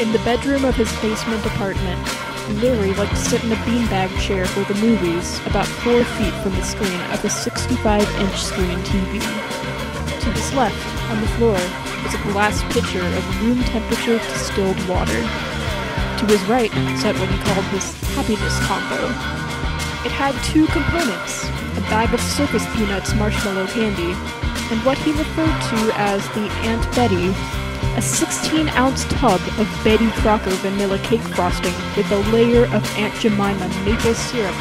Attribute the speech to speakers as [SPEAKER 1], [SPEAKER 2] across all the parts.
[SPEAKER 1] In the bedroom of his basement apartment, Larry liked to sit in a beanbag chair for the movies, about 4 feet from the screen of a 65-inch screen TV. To his left, on the floor, was a glass pitcher of room-temperature distilled water. To his right sat what he called his happiness combo. It had 2 components, a bag of circus peanuts marshmallow candy, and what he referred to as the Aunt Betty, a 16-ounce tub of Betty Crocker vanilla cake frosting with a layer of Aunt Jemima maple syrup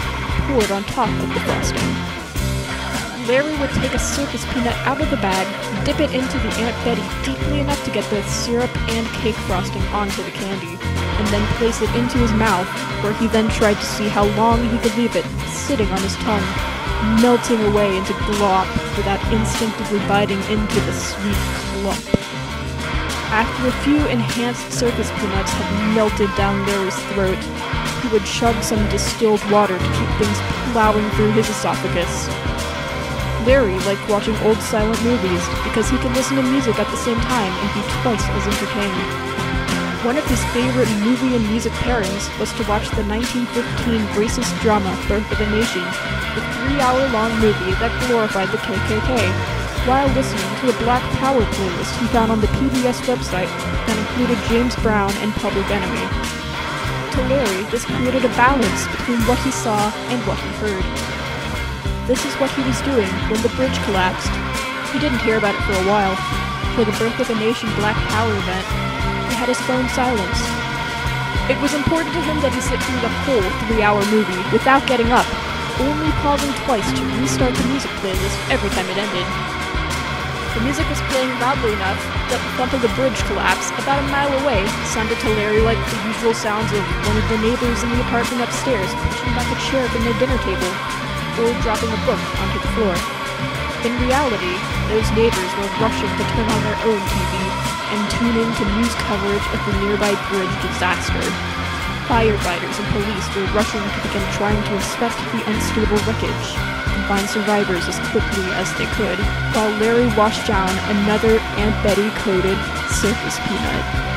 [SPEAKER 1] poured on top of the frosting. Larry would take a circus peanut out of the bag, dip it into the Aunt Betty deeply enough to get the syrup and cake frosting onto the candy, and then place it into his mouth, where he then tried to see how long he could leave it sitting on his tongue, melting away into glop without instinctively biting into the sweet clump. After a few enhanced circus peanuts had melted down Larry's throat, he would chug some distilled water to keep things plowing through his esophagus. Larry liked watching old silent movies because he could listen to music at the same time and be twice as entertained. One of his favorite movie and music pairings was to watch the 1915 racist drama Birth of a Nation, the 3-hour-long movie that glorified the KKK, while listening to a Black Power playlist he found on the PBS website that included James Brown and Public Enemy. To Larry, this created a balance between what he saw and what he heard. This is what he was doing when the bridge collapsed. He didn't hear about it for a while. For the Birth of a Nation Black Power event, he had his phone silenced. It was important to him that he sit through the whole 3-hour movie without getting up, only pausing twice to restart the music playlist every time it ended. The music was playing loudly enough that the thump of the bridge collapse about a mile away sounded to Larry like the usual sounds of one of the neighbors in the apartment upstairs pushing back a chair from their dinner table, or dropping a book onto the floor. In reality, those neighbors were rushing to turn on their own TV and tune in to news coverage of the nearby bridge disaster. Firefighters and police were rushing to begin trying to inspect the unstable wreckage and find survivors as quickly as they could, while Larry washed down another Aunt Betty-coated circus peanut.